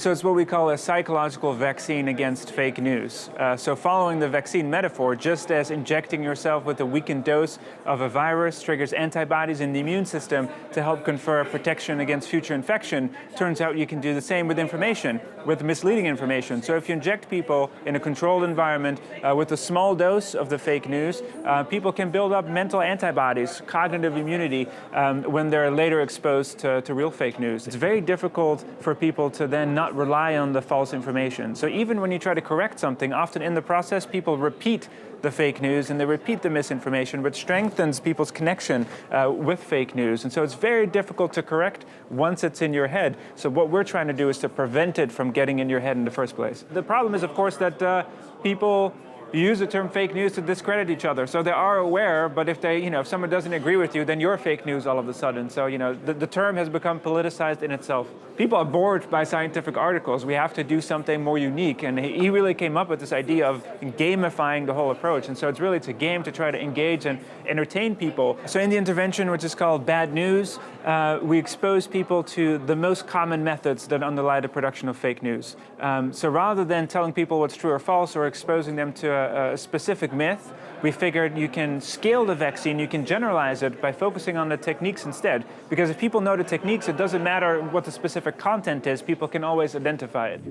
So it's what we call a psychological vaccine against fake news. So following the vaccine metaphor, just as injecting yourself with a weakened dose of a virus triggers antibodies in the immune system to help confer protection against future infection, turns out you can do the same with information, with misleading information. So if you inject people in a controlled environment with a small dose of the fake news, people can build up mental antibodies, cognitive immunity, when they're later exposed to real fake news. It's very difficult for people to then not rely on the false information. So even when you try to correct something, often in the process people repeat the fake news and they repeat the misinformation, which strengthens people's connection with fake news. And so it's very difficult to correct once it's in your head. So what we're trying to do is to prevent it from getting in your head in the first place. The problem is, of course, that people use the term fake news to discredit each other. So they are aware, but if if someone doesn't agree with you, then you're fake news all of a sudden. So, the term has become politicized in itself. People are bored by scientific articles. We have to do something more unique. And he really came up with this idea of gamifying the whole approach. And so it's really a game to try to engage and entertain people. So in the intervention, which is called Bad News, we expose people to the most common methods that underlie the production of fake news. So rather than telling people what's true or false or exposing them to a specific myth, we figured you can scale the vaccine, you can generalize it by focusing on the techniques instead. Because if people know the techniques, it doesn't matter what the specific content is, people can always identify it.